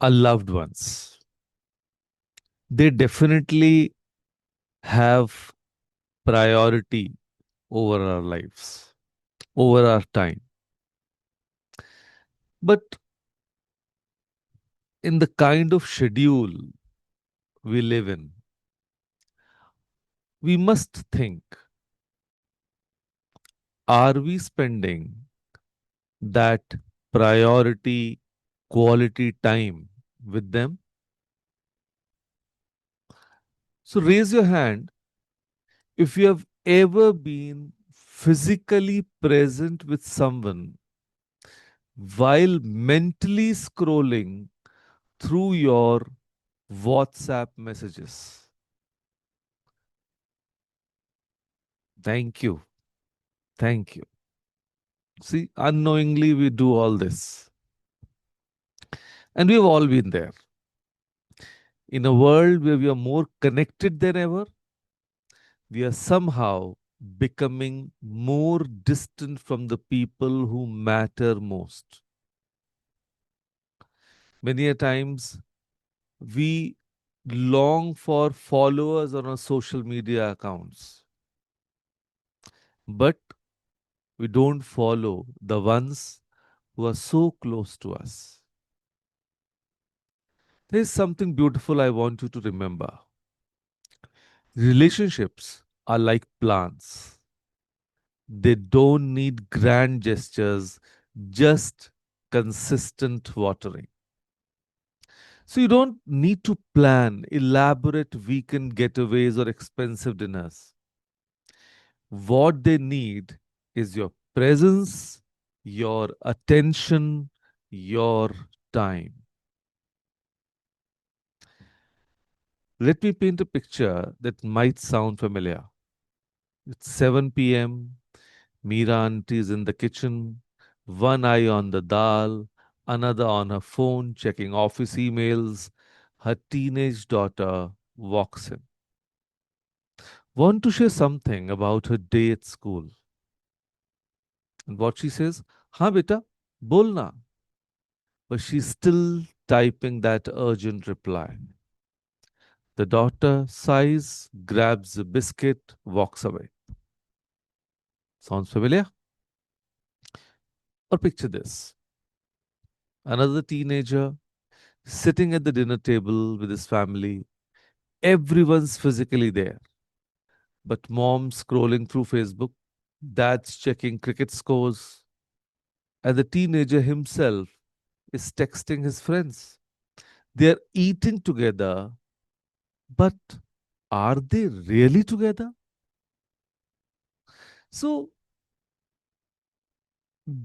our loved ones. They definitely have priority over our lives, over our time. But in the kind of schedule we live in, we must think, are we spending that priority, quality time with them? So raise your hand if you have ever been physically present with someone while mentally scrolling through your WhatsApp messages. Thank you. Thank you. See, unknowingly we do all this. And we've all been there. In a world where we are more connected than ever, we are somehow becoming more distant from the people who matter most. Many a times we long for followers on our social media accounts, but we don't follow the ones who are so close to us. There's something beautiful I want you to remember. Relationships are like plants. They don't need grand gestures, just consistent watering. So you don't need to plan elaborate weekend getaways or expensive dinners. What they need is your presence, your attention, your time. Let me paint a picture that might sound familiar. It's 7 p.m. Meera auntie is in the kitchen, one eye on the dal, another on her phone checking office emails. Her teenage daughter walks in. Want to share something about her day at school. And what she says, "Ha beta, bolna." But she's still typing that urgent reply. The daughter sighs, grabs a biscuit, walks away. Sounds familiar? Or picture this: another teenager sitting at the dinner table with his family. Everyone's physically there, but mom's scrolling through Facebook, dad's checking cricket scores, and the teenager himself is texting his friends. They're eating together, but are they really together? So,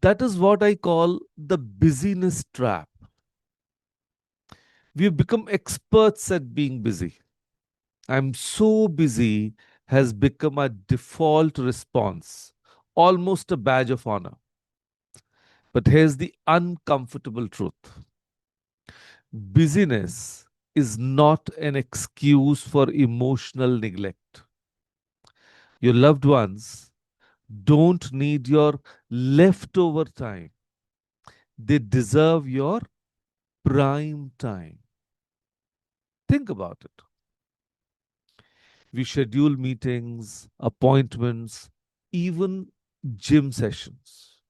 that is what I call the busyness trap. We've become experts at being busy. I'm so busy has become a default response, almost a badge of honor. But here's the uncomfortable truth: busyness is not an excuse for emotional neglect. Your loved ones don't need your leftover time, they deserve your prime time. Think about it. We schedule meetings, appointments, even gym sessions.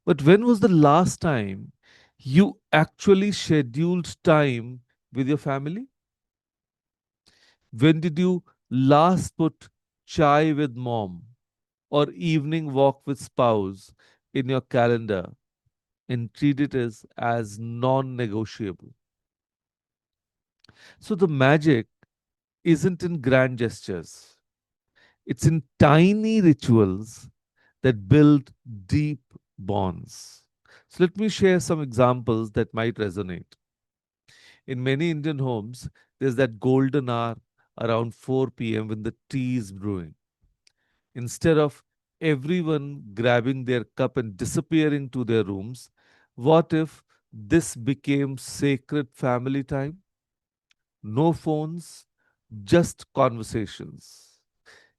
But when was the last time you actually scheduled time with your family? When did you last put chai with mom or evening walk with spouse in your calendar and treat it as non negotiable? So the magic isn't in grand gestures, it's in tiny rituals that build deep bonds. So let me share some examples that might resonate. In many Indian homes, there's that golden hour around 4 p.m. when the tea is brewing. Instead of everyone grabbing their cup and disappearing to their rooms, what if this became sacred family time? No phones, just conversations.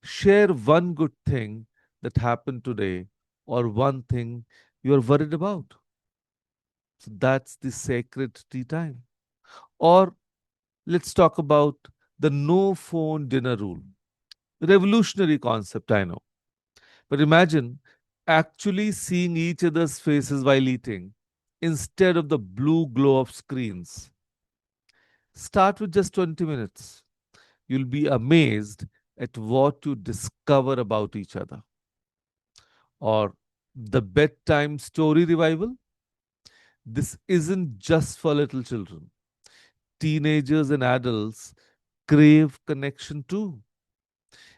Share one good thing that happened today or one thing you're worried about. So that's the sacred tea time. Or let's talk about the no phone dinner rule. Revolutionary concept, I know. But imagine actually seeing each other's faces while eating instead of the blue glow of screens. Start with just 20 minutes. You'll be amazed at what you discover about each other. Or the bedtime story revival. This isn't just for little children. Teenagers and adults crave connection too.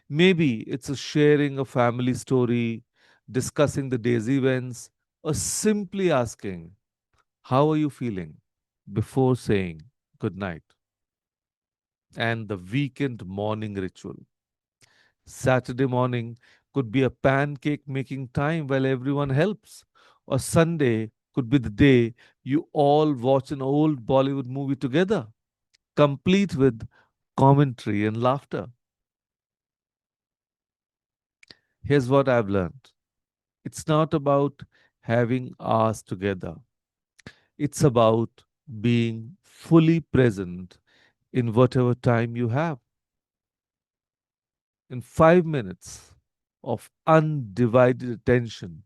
Maybe it's a sharing a family story, discussing the day's events, or simply asking, how are you feeling? Before saying good night. And the weekend morning ritual. Saturday morning could be a pancake making time while everyone helps. Or Sunday could be the day you all watch an old Bollywood movie together, complete with commentary and laughter. Here's what I've learned: it's not about having hours together, it's about being fully present in whatever time you have. In 5 minutes of undivided attention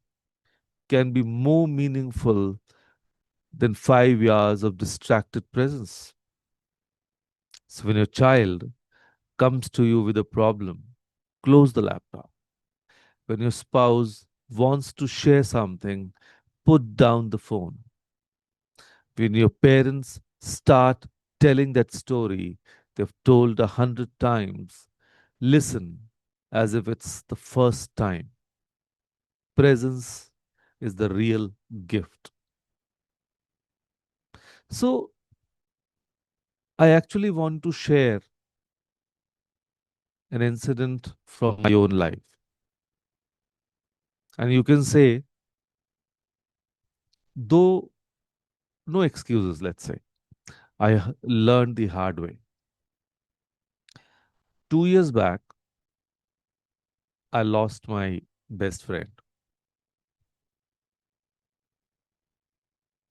can be more meaningful than 5 years of distracted presence. So, when your child comes to you with a problem, close the laptop. When your spouse wants to share something, put down the phone. When your parents start telling that story they've told 100 times, listen as if it's the first time. Presence is the real gift. So, I actually want to share an incident from my own life. And you can say, though no excuses, let's say, learned the hard way. 2 years back, I lost my best friend.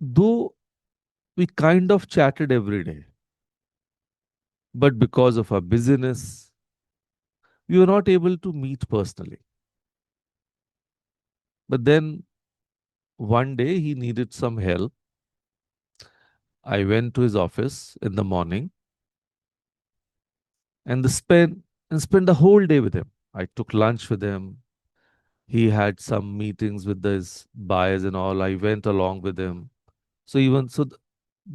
Though we kind of chatted every day, but because of our busyness, we were not able to meet personally. But then one day he needed some help. I went to his office in the morning and spent the whole day with him. I took lunch with him. He had some meetings with his buyers and all. I went along with him. So even so,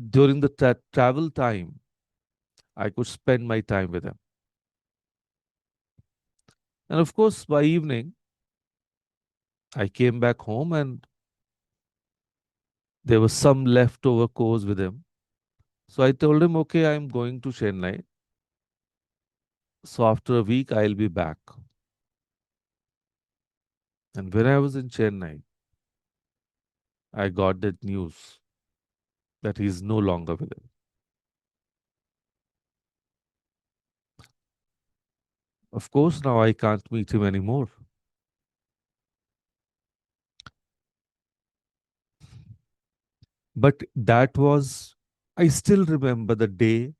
during the travel time, I could spend my time with him. And of course, by evening, I came back home and there was some leftover course with him. So I told him, okay, I'm going to Chennai. So after a week, I'll be back. And when I was in Chennai, I got that news that he's no longer with him. Of course, now I can't meet him anymore. But that was, I still remember the day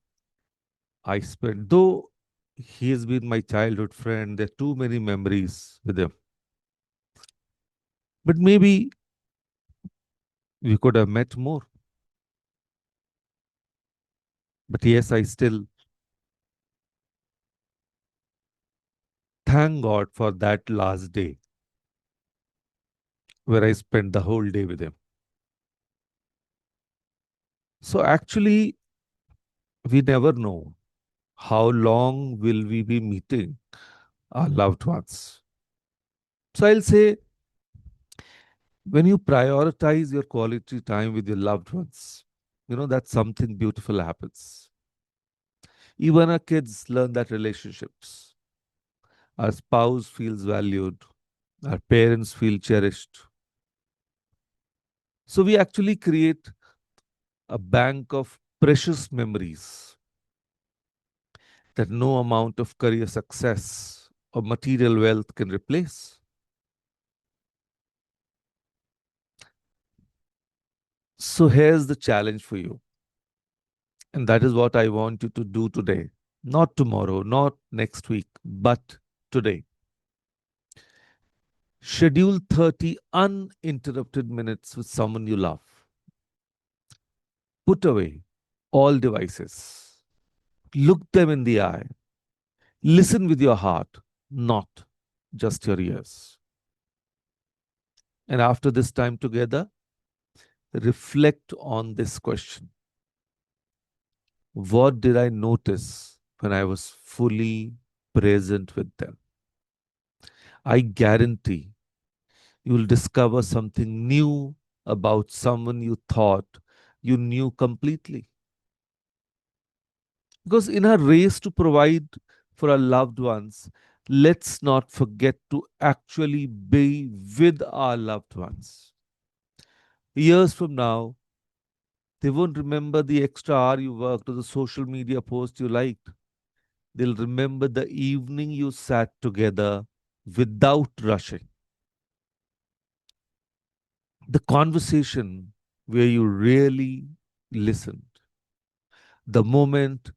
I spent, though he has been my childhood friend, there are too many memories with him. But maybe we could have met more. But yes, I still thank God for that last day where I spent the whole day with him. So actually, we never know how long will we be meeting our loved ones. So I'll say, when you prioritize your quality time with your loved ones, that something beautiful happens. Even our kids learn that relationships. Our spouse feels valued, our parents feel cherished. So we actually create a bank of precious memories that no amount of career success or material wealth can replace. So here's the challenge for you: And that is what I want you to do today. Not tomorrow, not next week, but today. Schedule 30 uninterrupted minutes with someone you love. Put away all devices. Look them in the eye. Listen with your heart, not just your ears. And after this time together, reflect on this question: what did I notice when I was fully present with them? I guarantee you will discover something new about someone you thought you knew completely. Because in our race to provide for our loved ones, let's not forget to actually be with our loved ones. Years from now, they won't remember the extra hour you worked or the social media post you liked. They'll remember the evening you sat together without rushing. The conversation where you really listened. The moment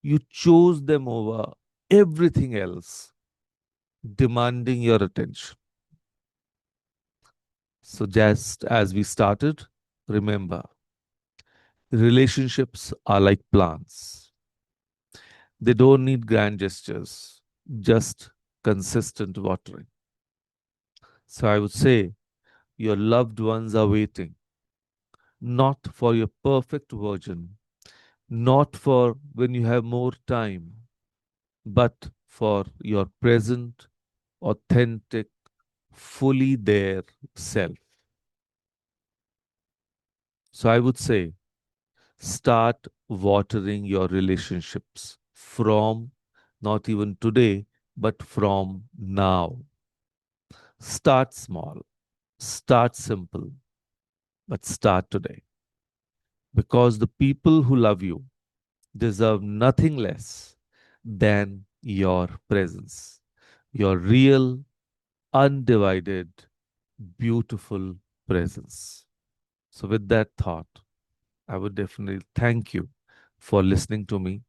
you chose them over everything else, demanding your attention. So, just as we started, remember relationships are like plants, they don't need grand gestures, just consistent watering. So, I would say your loved ones are waiting, not for your perfect version, not for when you have more time, but for your present, authentic, fully there self. So, I would say start watering your relationships from not even today, but from now. Start small, start simple, but start today. Because the people who love you deserve nothing less than your presence, your real, undivided, beautiful presence. So, with that thought, I would definitely thank you for listening to me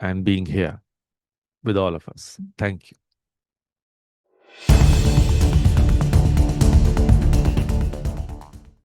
and being here with all of us. Thank you.